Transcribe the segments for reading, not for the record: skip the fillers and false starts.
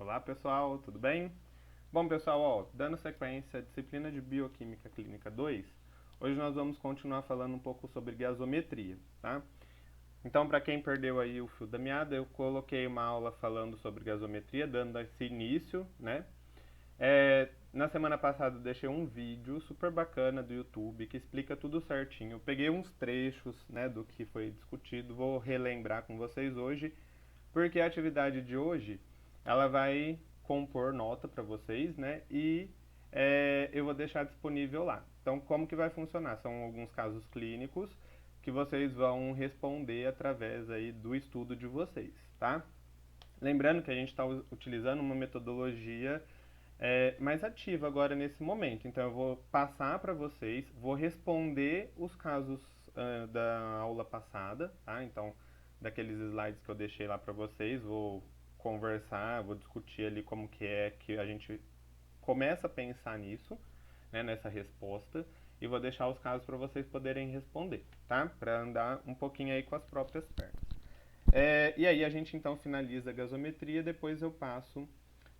Olá pessoal, tudo bem? Bom pessoal, ó, dando sequência à disciplina de Bioquímica Clínica 2, hoje nós vamos continuar falando um pouco sobre gasometria, tá? Então, para quem perdeu aí o fio da meada, eu coloquei uma aula falando sobre gasometria, dando esse início, né? Na semana passada eu deixei um vídeo super bacana do YouTube que explica tudo certinho. Eu peguei uns trechos, né, do que foi discutido, vou relembrar com vocês hoje, porque a atividade de hoje ela vai compor nota para vocês, né? E eu vou deixar disponível lá. Então, como que vai funcionar? São alguns casos clínicos que vocês vão responder através aí do estudo de vocês, tá? Lembrando que a gente está utilizando uma metodologia mais ativa agora nesse momento. Então, eu vou passar para vocês, vou responder os casos da aula passada, tá? Então, daqueles slides que eu deixei lá para vocês, vou conversar, vou discutir ali como que é que a gente começa a pensar nisso, né, nessa resposta, e vou deixar os casos para vocês poderem responder, tá? Para andar um pouquinho aí com as próprias pernas. E aí a gente então finaliza a gasometria, depois eu passo,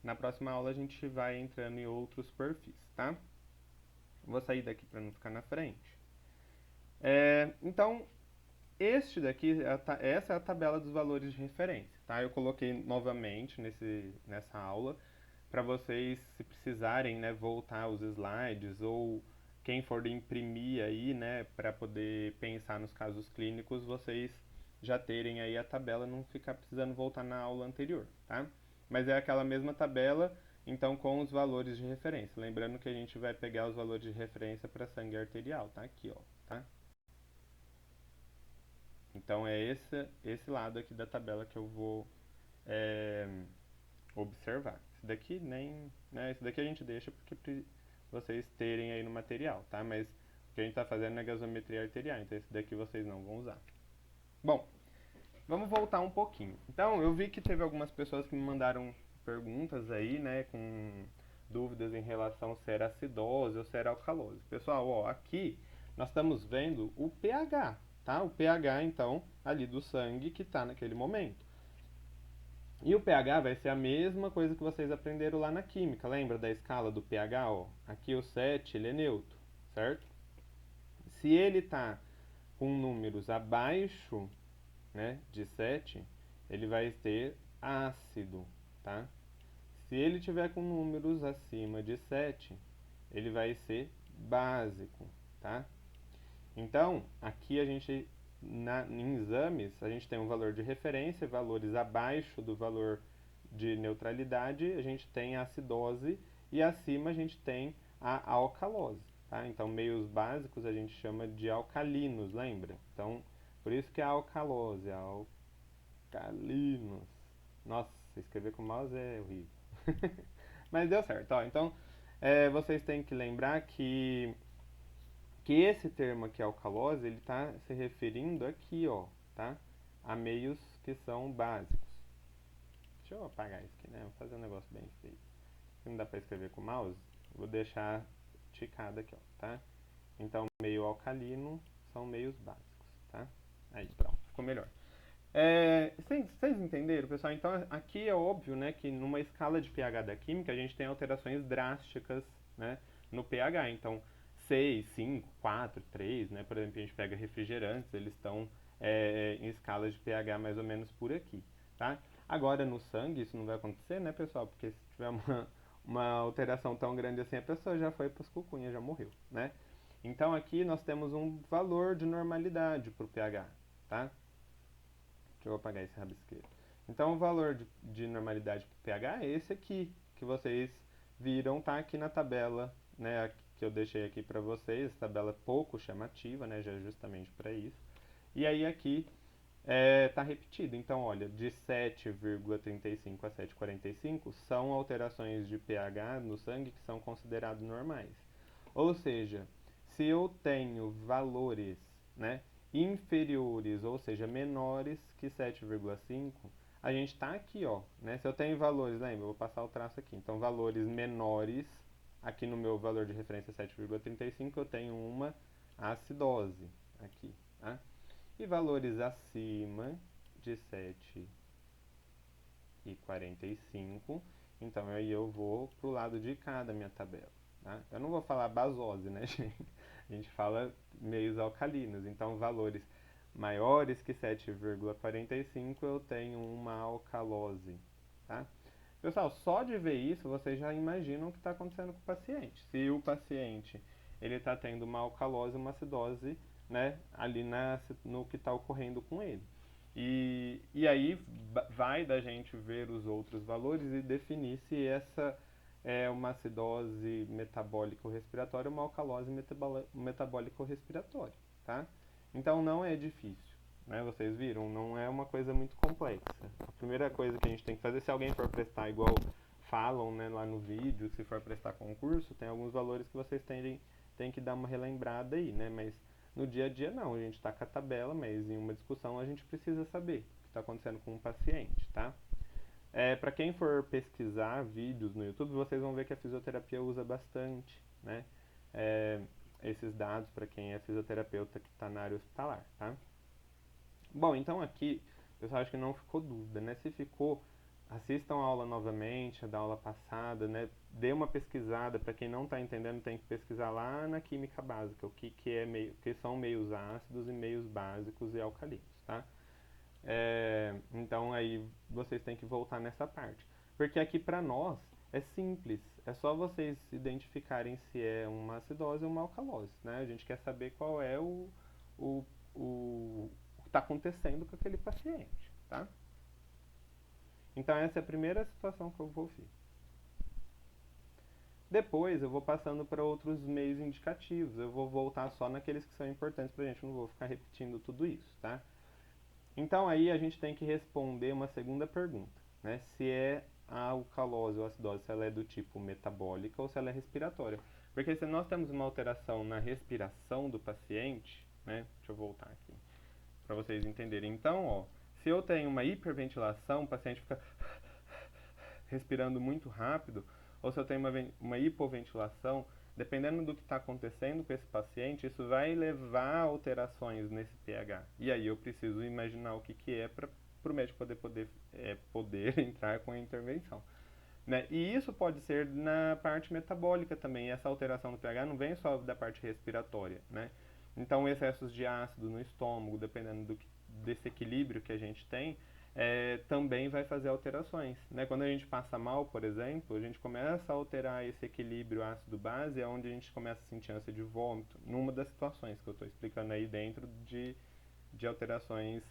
na próxima aula a gente vai entrando em outros perfis, tá? Vou sair daqui para não ficar na frente. Então, este daqui, essa é a tabela dos valores de referência, tá? Eu coloquei novamente nessa aula para vocês, se precisarem, né, voltar os slides ou quem for imprimir aí, né, para poder pensar nos casos clínicos, vocês já terem aí a tabela, não ficar precisando voltar na aula anterior, tá? Mas é aquela mesma tabela, então com os valores de referência. Lembrando que a gente vai pegar os valores de referência para sangue arterial, tá? Aqui, ó, tá? Então é esse lado aqui da tabela que eu vou é, observar. Esse daqui nem, né, esse daqui a gente deixa porque vocês terem aí no material, tá? Mas o que a gente está fazendo é gasometria arterial, então esse daqui vocês não vão usar. Bom, vamos voltar um pouquinho. Então, eu vi que teve algumas pessoas que me mandaram perguntas aí, né, com dúvidas em relação se era acidose ou se era alcalose. Pessoal, ó, aqui nós estamos vendo o pH, tá? O pH, então, ali do sangue que está naquele momento. E o pH vai ser a mesma coisa que vocês aprenderam lá na química. Lembra da escala do pH? Ó? Aqui o 7 ele é neutro, certo? Se ele está com números abaixo, né, de 7, ele vai ter ácido, tá? Se ele tiver com números acima de 7, ele vai ser básico, tá? Então, aqui a gente, em exames, a gente tem um valor de referência, valores abaixo do valor de neutralidade, a gente tem a acidose e acima a gente tem a alcalose. Tá? Então, meios básicos a gente chama de alcalinos, lembra? Então, por isso que é a alcalose, alcalinos. Nossa, escrever com mouse é horrível. Mas deu certo. Ó, então, vocês têm que lembrar que esse termo aqui, alcalose, ele está se referindo aqui, ó, tá? A meios que são básicos. Deixa eu apagar isso aqui, né? Vou fazer um negócio bem feito. Se não dá para escrever com o mouse, vou deixar ticado aqui, ó, tá? Então, meio alcalino são meios básicos, tá? Aí, pronto, ficou melhor. Vocês entenderam, pessoal? Então, aqui é óbvio, né, que numa escala de pH da química, a gente tem alterações drásticas, né, no pH. Então, 6, 5, 4, 3, né, por exemplo, a gente pega refrigerantes, eles estão em escalas de pH mais ou menos por aqui, tá? Agora, no sangue, isso não vai acontecer, né, pessoal? Porque se tiver uma alteração tão grande assim, a pessoa já foi para os cucunhas, já morreu, né? Então, aqui nós temos um valor de normalidade para o pH, tá? Deixa eu apagar esse rabisqueiro. Então, o valor de normalidade para o pH é esse aqui, que vocês viram, tá aqui na tabela, né, que eu deixei aqui para vocês, tabela pouco chamativa, né, já é justamente para isso. E aí aqui está repetido. Então, olha, de 7,35 a 7,45 são alterações de pH no sangue que são considerados normais. Ou seja, se eu tenho valores, né, inferiores, ou seja, menores que 7,5, a gente está aqui, ó, né? Se eu tenho valores, lembra, eu vou passar o traço aqui. Então, valores menores, aqui no meu valor de referência 7,35, eu tenho uma acidose aqui, tá? E valores acima de 7,45, Então aí eu vou pro lado de cá da minha tabela, tá? Eu não vou falar basose, né, gente? A gente fala meios alcalinos. Então valores maiores que 7,45 eu tenho uma alcalose, tá? Pessoal, só de ver isso, vocês já imaginam o que está acontecendo com o paciente. Se o paciente ele está tendo uma alcalose, uma acidose, né, ali no que está ocorrendo com ele. E aí vai da gente ver os outros valores e definir se essa é uma acidose metabólico-respiratória ou uma alcalose metabólico-respiratória, tá? Então não é difícil, né? Vocês viram, não é uma coisa muito complexa. A primeira coisa que a gente tem que fazer, se alguém for prestar igual falam, né, lá no vídeo, se for prestar concurso, tem alguns valores que vocês têm que dar uma relembrada aí, né? Mas no dia a dia não, a gente está com a tabela, mas em uma discussão a gente precisa saber o que está acontecendo com o paciente, tá? Para quem for pesquisar vídeos no YouTube, vocês vão ver que a fisioterapia usa bastante, né? É, esses dados para quem é fisioterapeuta que está na área hospitalar, tá? Bom, então aqui, pessoal, acho que não ficou dúvida, né? Se ficou, assistam a aula novamente, a da aula passada, né? Dê uma pesquisada, para quem não está entendendo, tem que pesquisar lá na química básica, o que são meios ácidos e meios básicos e alcalinos, tá? Então aí vocês têm que voltar nessa parte. Porque aqui para nós é simples, é só vocês identificarem se é uma acidose ou uma alcalose, né? A gente quer saber qual é o, o que está acontecendo com aquele paciente, tá? Então essa é a primeira situação que eu vou ver. Depois eu vou passando para outros meios indicativos, eu vou voltar só naqueles que são importantes para a gente, eu não vou ficar repetindo tudo isso, tá? Então aí a gente tem que responder uma segunda pergunta, né? Se é a alcalose ou acidose, se ela é do tipo metabólica ou se ela é respiratória. Porque se nós temos uma alteração na respiração do paciente, né? Deixa eu voltar aqui para vocês entenderem. Então, ó, se eu tenho uma hiperventilação, o paciente fica respirando muito rápido, ou se eu tenho uma hipoventilação, dependendo do que está acontecendo com esse paciente, isso vai levar a alterações nesse pH. E aí eu preciso imaginar o que, que é para o médico poder entrar com a intervenção. Né? E isso pode ser na parte metabólica também. Essa alteração do pH não vem só da parte respiratória. Né? Então, excessos de ácido no estômago, dependendo desse equilíbrio que a gente tem, também vai fazer alterações. Né? Quando a gente passa mal, por exemplo, a gente começa a alterar esse equilíbrio ácido-base, é onde a gente começa a sentir ânsia de vômito, numa das situações que eu estou explicando aí dentro de alterações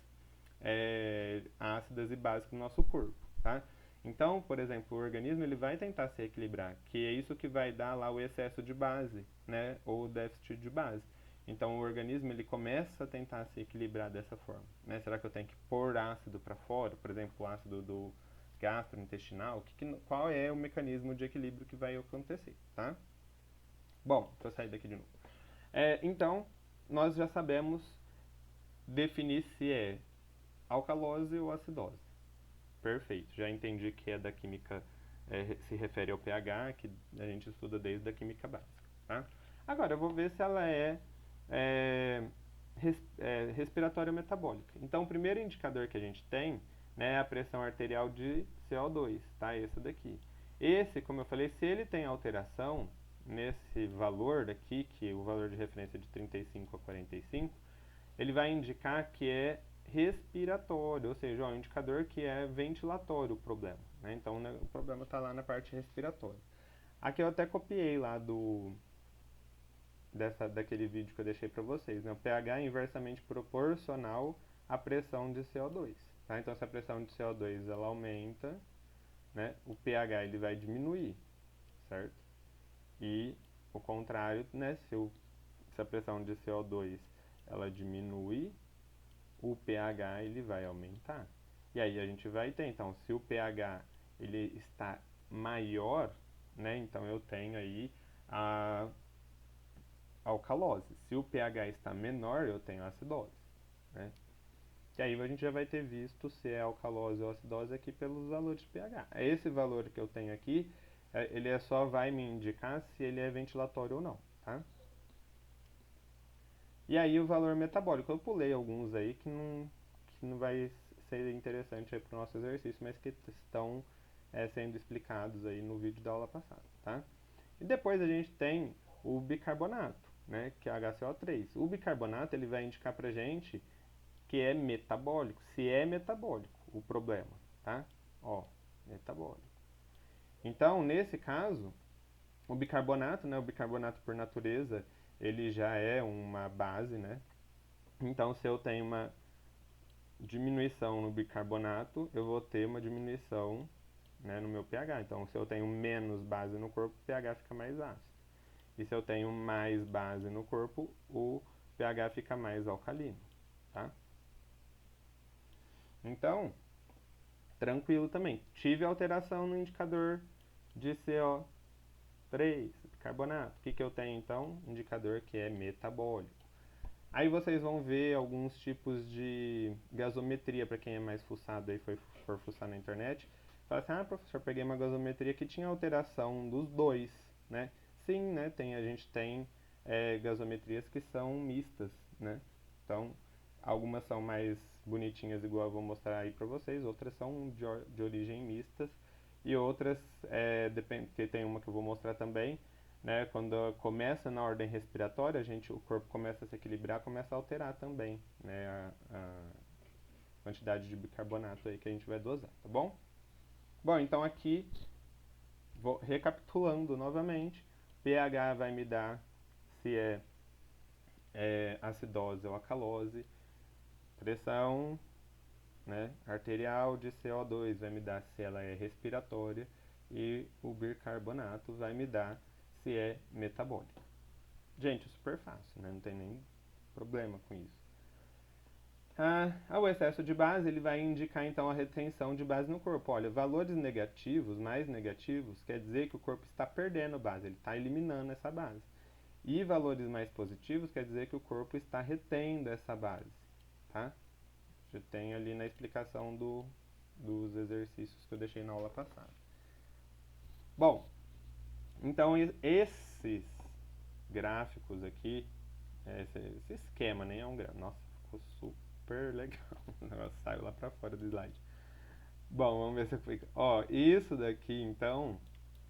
ácidas e básicas no nosso corpo. Tá? Então, por exemplo, o organismo ele vai tentar se equilibrar, que é isso que vai dar lá o excesso de base, né, ou o déficit de base. Então, o organismo ele começa a tentar se equilibrar dessa forma. Né? Será que eu tenho que pôr ácido para fora, por exemplo, o ácido do gastrointestinal? Qual é o mecanismo de equilíbrio que vai acontecer, tá? Bom, deixa eu sair daqui de novo. Então, nós já sabemos definir se é alcalose ou acidose. Perfeito, já entendi que é da química, se refere ao pH, que a gente estuda desde a química básica. Tá? Agora, eu vou ver se ela é, respiratória ou metabólica. Então, o primeiro indicador que a gente tem, né, é a pressão arterial de CO2, tá? Esse daqui. Esse, como eu falei, se ele tem alteração nesse valor daqui, que é o valor de referência de 35 a 45, ele vai indicar que é respiratório, ou seja, um indicador que é ventilatório o problema. Né? Então, né, o problema está lá na parte respiratória. Aqui eu até copiei lá daquele vídeo que eu deixei para vocês. Né? O pH é inversamente proporcional à pressão de CO2. Tá? Então, se a pressão de CO2 ela aumenta, né, o pH ele vai diminuir, certo? E o contrário, né, se a pressão de CO2 ela diminui, o pH ele vai aumentar. E aí a gente vai ter, então, se o pH ele está maior, né, então eu tenho aí a alcalose. Se o pH está menor, eu tenho a acidose, né? E aí a gente já vai ter visto se é alcalose ou acidose aqui pelos valores de pH. Esse valor que eu tenho aqui, ele só vai me indicar se ele é ventilatório ou não, tá? E aí o valor metabólico, eu pulei alguns aí que não vai ser interessante para o nosso exercício, mas que estão sendo explicados aí no vídeo da aula passada, tá? E depois a gente tem o bicarbonato, né, que é HCO3. O bicarbonato ele vai indicar pra gente que é metabólico, se é metabólico o problema, tá? Ó, metabólico. Então, nesse caso, o bicarbonato, né, o bicarbonato por natureza, ele já é uma base, né? Então, se eu tenho uma diminuição no bicarbonato, eu vou ter uma diminuição, né, no meu pH. Então, se eu tenho menos base no corpo, o pH fica mais ácido. E se eu tenho mais base no corpo, o pH fica mais alcalino, tá? Então, tranquilo também. Tive alteração no indicador de CO3, carbonato. O que eu tenho então? Indicador que é metabólico. Aí vocês vão ver alguns tipos de gasometria, para quem é mais fuçado aí, for fuçar na internet. Fala assim, professor, peguei uma gasometria que tinha alteração dos dois, né? Sim, né? A gente tem gasometrias que são mistas, né? Então, algumas são mais bonitinhas, igual eu vou mostrar aí para vocês, outras são de origem mistas, e outras, que tem uma que eu vou mostrar também, né, quando começa na ordem respiratória, o corpo começa a se equilibrar, começa a alterar também, né, a quantidade de bicarbonato aí que a gente vai dosar, tá bom? Bom, então aqui, recapitulando novamente, pH vai me dar se é acidose ou acalose, pressão, né, arterial de CO2 vai me dar se ela é respiratória, e o bicarbonato vai me dar se é metabólico. Gente, é super fácil, né? Não tem nem problema com isso. O excesso de base ele vai indicar então a retenção de base no corpo. Olha, valores negativos, mais negativos, quer dizer que o corpo está perdendo base, ele está eliminando essa base. E valores mais positivos quer dizer que o corpo está retendo essa base, tá? Já tem ali na explicação dos exercícios que eu deixei na aula passada. Bom, então esses gráficos aqui, esse esquema nem é um gráfico. Nossa, ficou super legal. O negócio saiu lá pra fora do slide. Bom, vamos ver se eu fico. Ó, isso daqui então,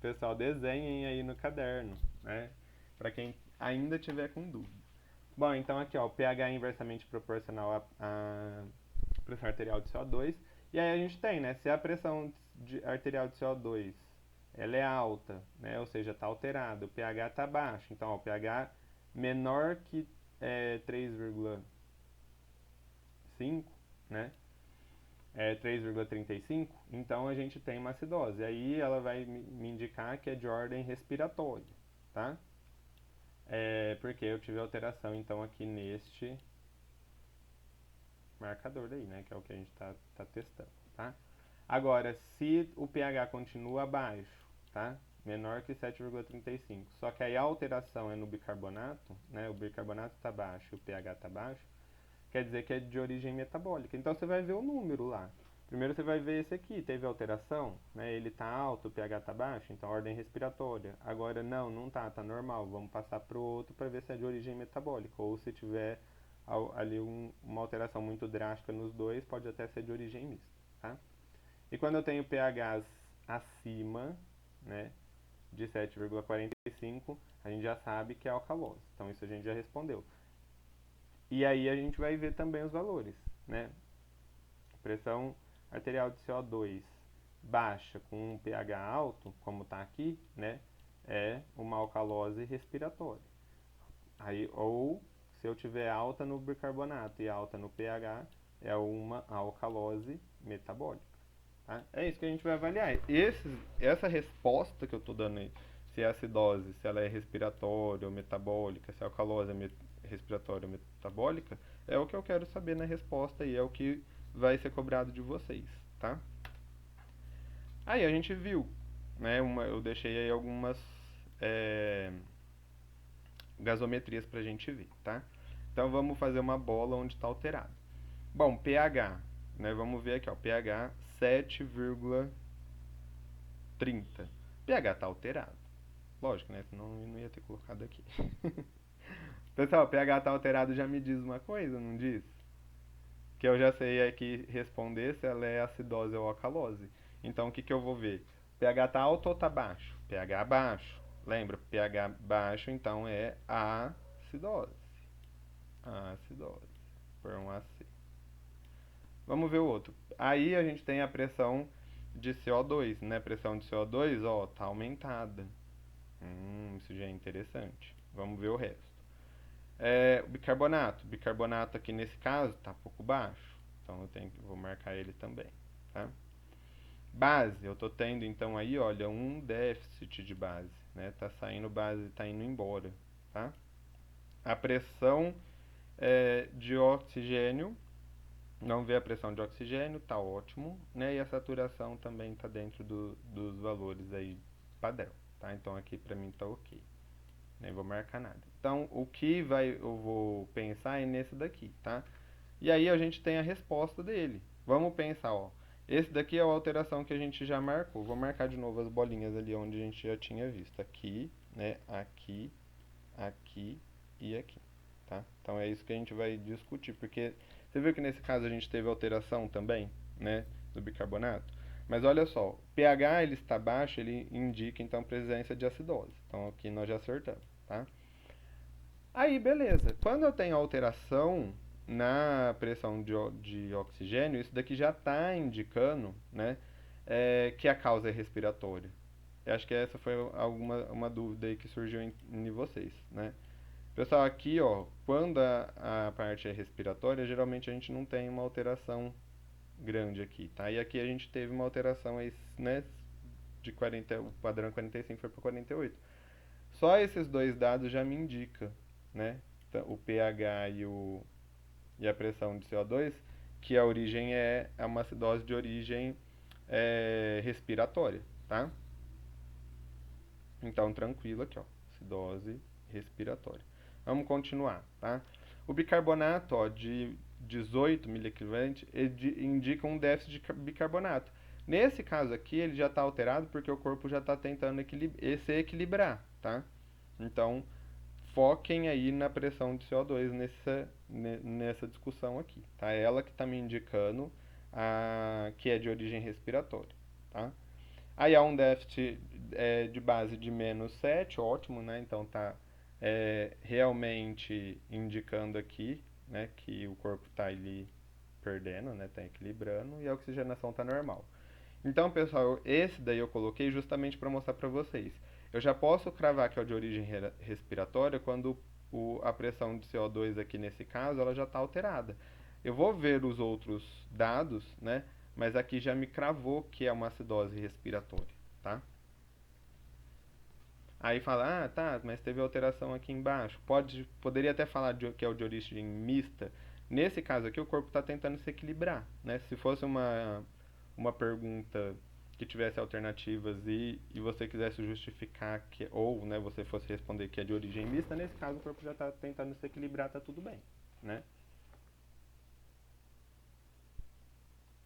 pessoal, desenhem aí no caderno, né? Pra quem ainda tiver com dúvida. Bom, então aqui ó, o pH é inversamente proporcional à pressão arterial de CO2. E aí a gente tem, né? Se a pressão arterial de CO2 ela é alta, né? Ou seja, está alterada, o pH está baixo. Então, ó, o pH menor que 3,5, né? 3,35, então a gente tem uma acidose. Aí ela vai me indicar que é de ordem respiratória, tá? Porque eu tive alteração então aqui neste marcador aí, né? Que é o que a gente tá testando, tá? Agora, se o pH continua abaixo, tá? Menor que 7,35, só que aí a alteração é no bicarbonato, né? O bicarbonato está baixo e o pH está baixo, quer dizer que é de origem metabólica. Então você vai ver o número lá. Primeiro você vai ver esse aqui, teve alteração, né? Ele está alto, o pH está baixo, então ordem respiratória. Agora não tá normal. Vamos passar para o outro para ver se é de origem metabólica. Ou se tiver ali uma alteração muito drástica nos dois, pode até ser de origem mista, tá? E quando eu tenho pHs acima, né, de 7,45, a gente já sabe que é alcalose. Então isso a gente já respondeu. E aí a gente vai ver também os valores, né? Pressão arterial de CO2 baixa com um pH alto, como está aqui, né? É uma alcalose respiratória. Aí, ou se eu tiver alta no bicarbonato e alta no pH, é uma alcalose metabólica. Tá? É isso que a gente vai avaliar. Essa resposta que eu estou dando aí, se é acidose, se ela é respiratória ou metabólica, se a alcalose é respiratória ou metabólica, é o que eu quero saber na resposta e é o que vai ser cobrado de vocês, tá? Aí a gente viu, né? Eu deixei aí algumas gasometrias pra gente ver, tá? Então vamos fazer uma bola onde está alterado. Bom, pH, né? Vamos ver aqui, ó, pH 7,30. pH está alterado. Lógico, né? Senão eu não ia ter colocado aqui. Pessoal, pH está alterado já me diz uma coisa, não diz? Que eu já sei aqui responder se ela é acidose ou alcalose. Então o que eu vou ver? pH tá alto ou tá baixo? pH baixo. Lembra, pH baixo então é acidose. Acidose. Por um AC. Vamos ver o outro. Aí a gente tem a pressão de CO2, né? A pressão de CO2, ó, tá aumentada. Isso já é interessante. Vamos ver o resto. O bicarbonato. Bicarbonato aqui nesse caso tá um pouco baixo. Então vou marcar ele também, tá? Base, eu tô tendo então aí, olha, um déficit de base, né? Tá saindo base, tá indo embora, tá? A pressão de oxigênio, não vê a pressão de oxigênio, tá ótimo, né? E a saturação também tá dentro dos valores aí padrão, tá? Então aqui pra mim tá ok. Nem vou marcar nada. Então, eu vou pensar é nesse daqui, tá? E aí a gente tem a resposta dele. Vamos pensar, ó. Esse daqui é a alteração que a gente já marcou. Vou marcar de novo as bolinhas ali onde a gente já tinha visto. Aqui, né? Aqui, aqui e aqui, tá? Então é isso que a gente vai discutir, porque você viu que nesse caso a gente teve alteração também, né? Do bicarbonato. Mas olha só, o pH ele está baixo, ele indica então presença de acidose. Então aqui nós já acertamos, tá? Aí, beleza. Quando eu tenho alteração na pressão de oxigênio, isso daqui já está indicando, né, que a causa é respiratória. Eu acho que essa foi uma dúvida aí que surgiu em vocês, né? Pessoal, aqui, ó, quando a parte é respiratória, geralmente a gente não tem uma alteração grande aqui, tá? E aqui a gente teve uma alteração aí, né, de 40, o padrão 45 foi para 48. Só esses dois dados já me indica, né? O pH e a pressão de CO2, que a origem é uma acidose de origem respiratória, tá? Então, tranquilo aqui, ó. Acidose respiratória. Vamos continuar, tá? O bicarbonato, ó, de 18 miliequivalente, indica um déficit de bicarbonato. Nesse caso aqui, ele já está alterado porque o corpo já está tentando se equilibrar, tá? Então, foquem aí na pressão de CO2 nessa discussão aqui, tá? É ela que está me indicando que é de origem respiratória, tá? Aí há um déficit de base de -7, ótimo, né? Então tá realmente indicando aqui, né, que o corpo está ali perdendo, né? Tá equilibrando e a oxigenação está normal. Então, pessoal, esse daí eu coloquei justamente para mostrar para vocês. Eu já posso cravar que é de origem respiratória quando a pressão de CO2 aqui nesse caso ela já está alterada. Eu vou ver os outros dados, né? Mas aqui já me cravou que é uma acidose respiratória, tá? Aí fala, tá, mas teve alteração aqui embaixo. Poderia até falar que é o de origem mista. Nesse caso aqui, o corpo está tentando se equilibrar, né? Se fosse uma pergunta que tivesse alternativas e você quisesse justificar que, ou né, você fosse responder que é de origem mista, nesse caso o corpo já está tentando se equilibrar, tá tudo bem, né?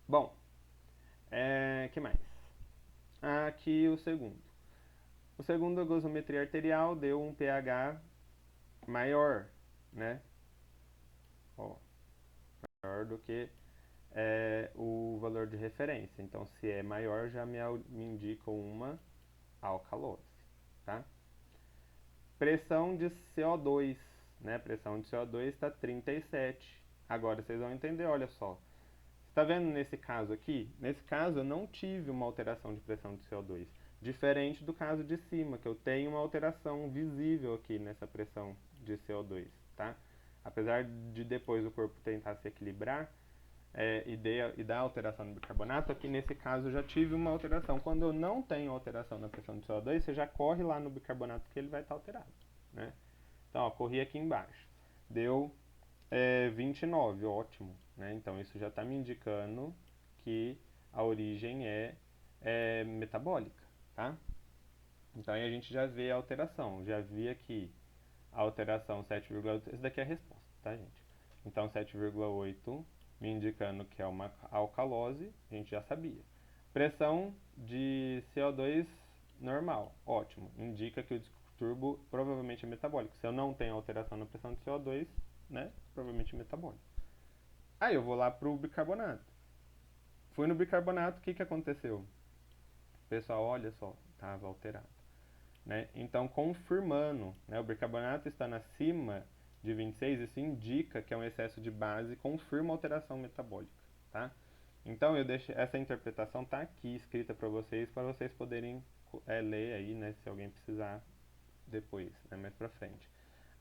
Bom, que mais? Aqui o segundo. O segundo, a gossometria arterial deu um pH maior, né? Ó, maior do que o valor de referência. Então, se é maior, já me indica uma alcalose, tá? Pressão de CO2, né? Pressão de CO2 está 37. Agora vocês vão entender, olha só. Está vendo nesse caso aqui? Nesse caso eu não tive uma alteração de pressão de CO2. Diferente do caso de cima, que eu tenho uma alteração visível aqui nessa pressão de CO2, tá? Apesar de depois o corpo tentar se equilibrar e dar alteração no bicarbonato, aqui nesse caso eu já tive uma alteração. Quando eu não tenho alteração na pressão de CO2, você já corre lá no bicarbonato que ele vai estar alterado, né? Então, ó, corri aqui embaixo. Deu 29, ótimo, né? Então isso já está me indicando que a origem é metabólica, tá? Então aí a gente já vê a alteração. Já vi aqui a alteração 7,8. Essa daqui é a resposta, tá, gente? Então 7,8 me indicando que é uma alcalose, a gente já sabia. Pressão de CO2 normal, ótimo. Indica que o disco turbo provavelmente é metabólico. Se eu não tenho alteração na pressão de CO2, né, provavelmente é metabólico. Aí eu vou lá pro bicarbonato. Fui no bicarbonato, o que aconteceu? Pessoal, olha só, estava alterado. Né? Então, confirmando, né, o bicarbonato estando acima de 26, isso indica que é um excesso de base, confirma alteração metabólica, tá? Então, eu deixo essa interpretação tá aqui escrita para vocês poderem ler aí, né, se alguém precisar depois, né, mais para frente.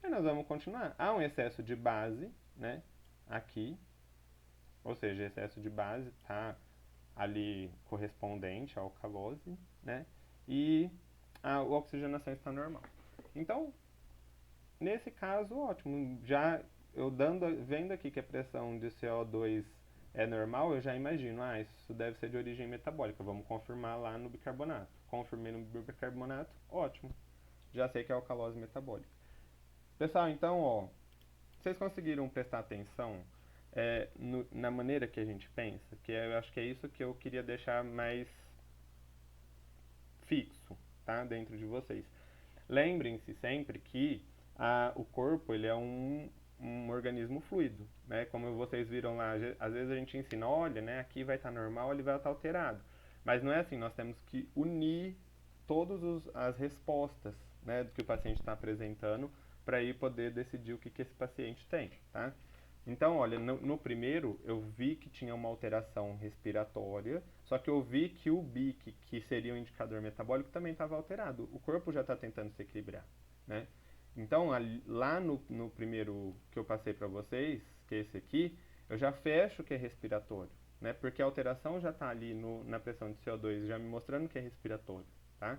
Aí nós vamos continuar. Há um excesso de base, né, aqui, ou seja, excesso de base tá ali correspondente à alcalose, né? E a oxigenação está normal. Então, nesse caso, ótimo. Já eu vendo aqui que a pressão de CO2 é normal, eu já imagino, isso deve ser de origem metabólica. Vamos confirmar lá no bicarbonato. Confirmei no bicarbonato, ótimo. Já sei que é alcalose metabólica. Pessoal, então, vocês conseguiram prestar atenção na maneira que a gente pensa? Que eu acho que é isso que eu queria deixar mais fixo, tá? Dentro de vocês. Lembrem-se sempre que o corpo ele é um organismo fluido, né? Como vocês viram lá, às vezes a gente ensina, olha, né? Aqui vai estar normal, ele vai estar alterado. Mas não é assim, nós temos que unir todas as respostas, né, do que o paciente está apresentando para aí poder decidir o que esse paciente tem, tá? Então, olha, no primeiro eu vi que tinha uma alteração respiratória, só que eu vi que o BIC, que seria um indicador metabólico, também estava alterado. O corpo já está tentando se equilibrar, né? Então, lá no primeiro que eu passei para vocês, que é esse aqui, eu já fecho que é respiratório, né? Porque a alteração já está ali na pressão de CO2, já me mostrando que é respiratório, tá?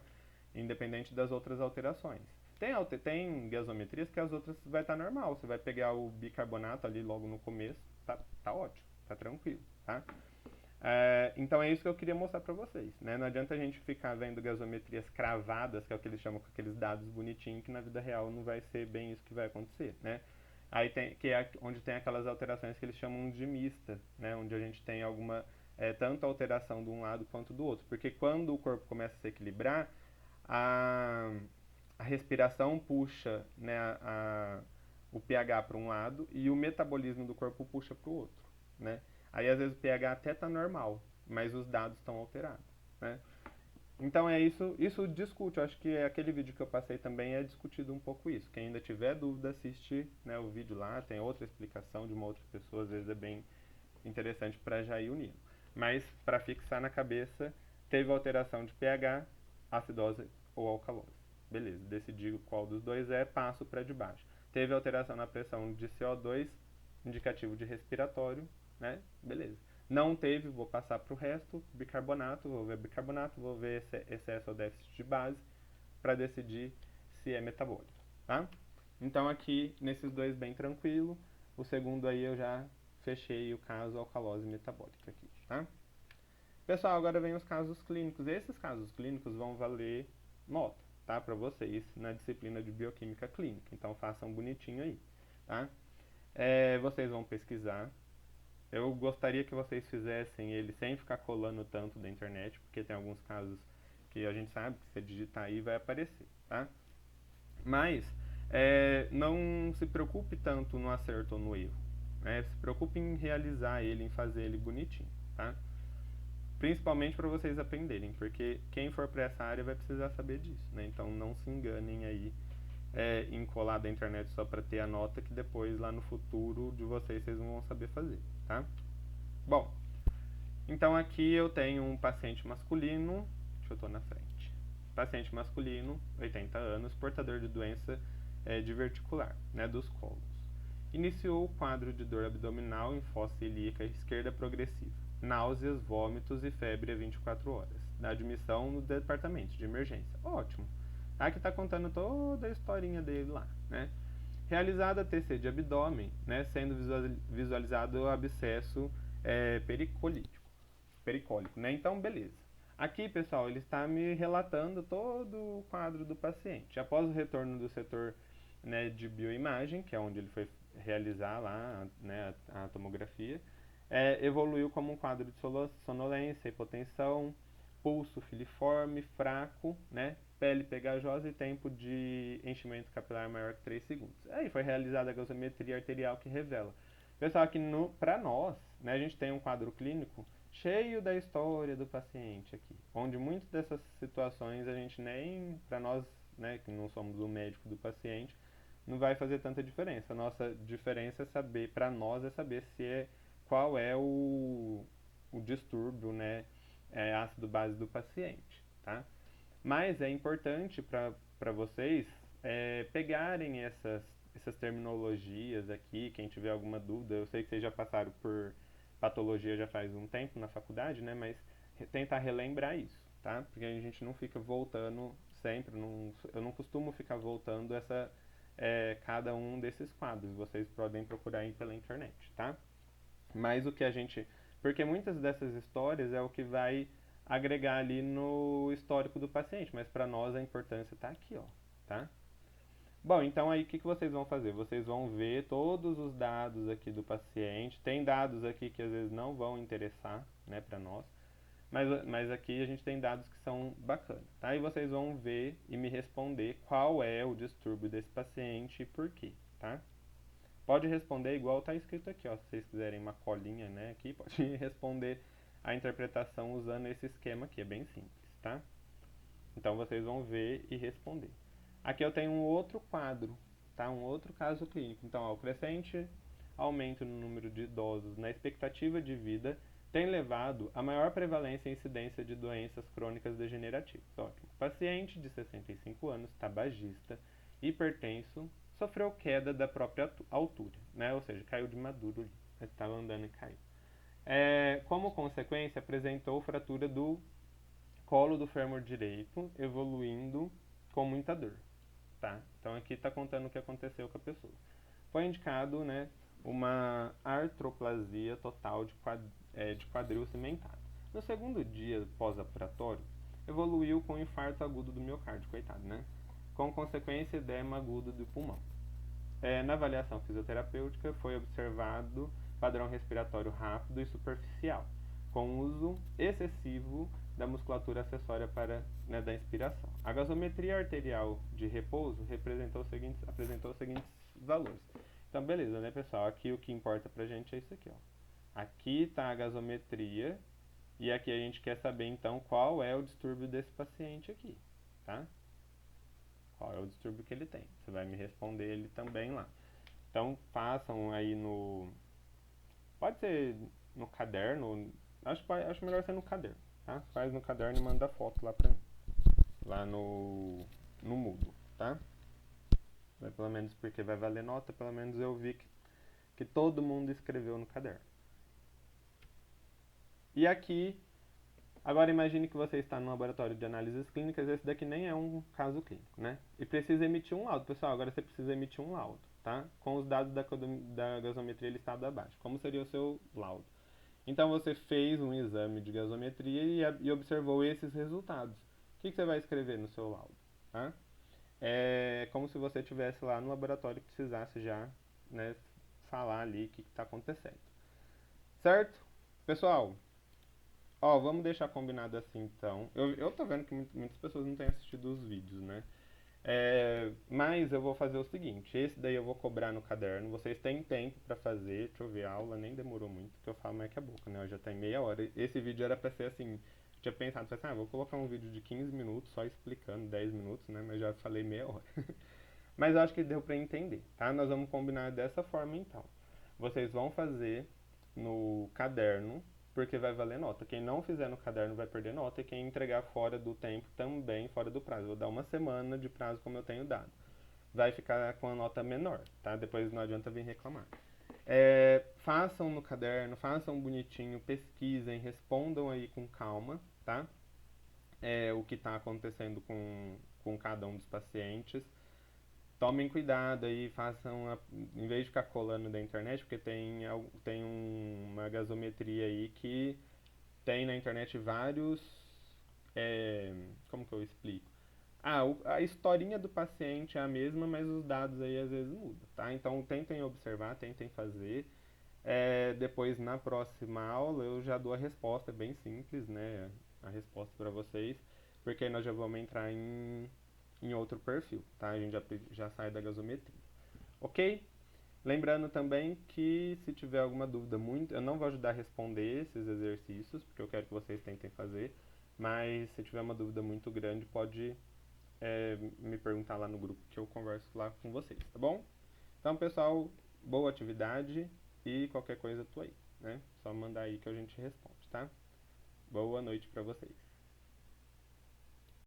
Independente das outras alterações. Tem gasometrias que as outras vai estar normal. Você vai pegar o bicarbonato ali logo no começo, tá ótimo, tá tranquilo, tá? Então é isso que eu queria mostrar para vocês, né? Não adianta a gente ficar vendo gasometrias cravadas, que é o que eles chamam com aqueles dados bonitinhos, que na vida real não vai ser bem isso que vai acontecer, né? Aí que é onde tem aquelas alterações que eles chamam de mista, né? Onde a gente tem tanto alteração de um lado quanto do outro. Porque quando o corpo começa a se equilibrar, a, a respiração puxa, né, o pH para um lado e o metabolismo do corpo puxa para o outro, né? Aí às vezes o pH até está normal, mas os dados estão alterados, né? Então é isso, isso discute, eu acho que aquele vídeo que eu passei também é discutido um pouco isso. Quem ainda tiver dúvida, assiste, né, o vídeo lá, tem outra explicação de uma outra pessoa, às vezes é bem interessante para já ir unindo. Mas para fixar na cabeça, teve alteração de pH, acidose ou alcalose. Beleza, decidi qual dos dois é, passo para de baixo. Teve alteração na pressão de CO2, indicativo de respiratório, né? Beleza. Não teve, vou passar para o resto, bicarbonato, vou ver excesso ou déficit de base, para decidir se é metabólico, tá? Então aqui, nesses dois bem tranquilo, o segundo aí eu já fechei o caso alcalose metabólica aqui, tá? Pessoal, agora vem os casos clínicos. Esses casos clínicos vão valer nota, tá? Para vocês na disciplina de bioquímica clínica. Então façam bonitinho aí, tá? Vocês vão pesquisar. Eu gostaria que vocês fizessem ele sem ficar colando tanto da internet, porque tem alguns casos que a gente sabe que se você digitar aí vai aparecer, tá? Mas não se preocupe tanto no acerto ou no erro, né? Se preocupe em realizar ele, em fazer ele bonitinho, tá? Principalmente para vocês aprenderem, porque quem for para essa área vai precisar saber disso, né? Então não se enganem aí em colar da internet só para ter a nota que depois lá no futuro de vocês não vão saber fazer, tá? Bom, então aqui eu tenho um paciente masculino, deixa eu estou na frente. Paciente masculino, 80 anos, portador de doença diverticular, né, dos colos. Iniciou o quadro de dor abdominal em fossa ilíaca esquerda progressiva, náuseas, vômitos e febre a 24 horas, na admissão no departamento de emergência. Ótimo. Aqui está contando toda a historinha dele lá, né? Realizada TC de abdômen, né, sendo visualizado o abscesso pericólico, né? Então, beleza. Aqui, pessoal, ele está me relatando todo o quadro do paciente. Após o retorno do setor, né, de bioimagem, que é onde ele foi realizar lá, né, a tomografia, evoluiu como um quadro de sonolência, hipotensão, pulso filiforme, fraco, né, pele pegajosa e tempo de enchimento capilar maior que 3 segundos. Aí foi realizada a gasometria arterial que revela. Pessoal, aqui para nós, né, a gente tem um quadro clínico cheio da história do paciente aqui, onde muitas dessas situações a gente nem, para nós, né, que não somos o médico do paciente, não vai fazer tanta diferença. A nossa diferença é saber, para nós, é saber se é qual é o distúrbio, né, ácido base do paciente, tá? Mas é importante para vocês pegarem essas terminologias aqui, quem tiver alguma dúvida, eu sei que vocês já passaram por patologia já faz um tempo na faculdade, né? Mas tentar relembrar isso, tá? Porque a gente não fica voltando sempre, eu não costumo ficar voltando cada um desses quadros. Vocês podem procurar aí pela internet, tá? Mas o que a gente. Porque muitas dessas histórias é o que vai agregar ali no histórico do paciente, mas para nós a importância está aqui, ó, tá? Bom, então aí o que vocês vão fazer? Vocês vão ver todos os dados aqui do paciente. Tem dados aqui que às vezes não vão interessar, né, para nós, mas aqui a gente tem dados que são bacanas, tá? E vocês vão ver e me responder qual é o distúrbio desse paciente e por quê, tá? Pode responder igual está escrito aqui, ó. Se vocês quiserem uma colinha, né, aqui, pode responder a interpretação usando esse esquema aqui, é bem simples, tá? Então vocês vão ver e responder. Aqui eu tenho um outro quadro, tá? Um outro caso clínico. Então, ó, o crescente aumento no número de idosos na expectativa de vida tem levado a maior prevalência e incidência de doenças crônicas degenerativas. Ótimo. Paciente de 65 anos, tabagista, hipertenso, sofreu queda da própria altura, né? Ou seja, caiu de maduro ali. Estava andando e caiu. Como consequência, apresentou fratura do colo do fêmur direito, evoluindo com muita dor. Tá? Então aqui está contando o que aconteceu com a pessoa. Foi indicado, né, uma artroplasia total de quadril cimentado. No segundo dia pós-operatório, evoluiu com infarto agudo do miocárdio, coitado, né? Com consequência, edema agudo do pulmão. Na avaliação fisioterapêutica, foi observado padrão respiratório rápido e superficial, com uso excessivo da musculatura acessória né, da inspiração. A gasometria arterial de repouso apresentou os seguintes valores. Então, beleza, né, pessoal? Aqui o que importa pra gente é isso aqui, ó. Aqui está a gasometria e aqui a gente quer saber, então, qual é o distúrbio desse paciente aqui, tá? Qual é o distúrbio que ele tem. Você vai me responder ele também lá. Então, façam aí no... Pode ser no caderno, acho melhor ser no caderno, tá? Faz no caderno e manda foto lá pra mim. Lá no Moodle, tá? Pelo menos porque vai valer nota, pelo menos eu vi que todo mundo escreveu no caderno. E aqui, agora imagine que você está no laboratório de análises clínicas, esse daqui nem é um caso clínico, né? E precisa emitir um laudo. Pessoal, agora você precisa emitir um laudo, tá? Com os dados da gasometria listados abaixo. Como seria o seu laudo? Então você fez um exame de gasometria e observou esses resultados. O que você vai escrever no seu laudo? Tá? É como se você estivesse lá no laboratório e precisasse já, né, falar ali o que está acontecendo. Certo? Pessoal, ó, vamos deixar combinado assim então. Eu tô vendo que muitas pessoas não têm assistido os vídeos, né? Mas eu vou fazer o seguinte, esse daí eu vou cobrar no caderno, vocês têm tempo pra fazer, deixa eu ver, a aula nem demorou muito, que eu falo mais que a boca, né? Já tem meia hora. Esse vídeo era pra ser assim, eu tinha pensado, assim, vou colocar um vídeo de 15 minutos só explicando, 10 minutos, né? Mas já falei meia hora. Mas eu acho que deu pra entender, tá? Nós vamos combinar dessa forma então. Vocês vão fazer no caderno, porque vai valer nota. Quem não fizer no caderno vai perder nota e quem entregar fora do tempo também fora do prazo. Eu vou dar uma semana de prazo como eu tenho dado. Vai ficar com a nota menor, tá? Depois não adianta vir reclamar. Façam no caderno, façam bonitinho, pesquisem, respondam aí com calma, tá? O que está acontecendo com cada um dos pacientes. Tomem cuidado aí, em vez de ficar colando da internet, porque tem uma gasometria aí que tem na internet vários, como que eu explico? A historinha do paciente é a mesma, mas os dados aí às vezes mudam, tá? Então tentem observar, tentem fazer. Depois na próxima aula eu já dou a resposta, é bem simples, né? A resposta para vocês, porque aí nós já vamos entrar em outro perfil, tá? A gente já sai da gasometria. Ok? Lembrando também que se tiver alguma dúvida muito, eu não vou ajudar a responder esses exercícios, porque eu quero que vocês tentem fazer, mas se tiver uma dúvida muito grande, pode me perguntar lá no grupo que eu converso lá com vocês, tá bom? Então, pessoal, boa atividade e qualquer coisa tô aí, né? Só mandar aí que a gente responde, tá? Boa noite pra vocês.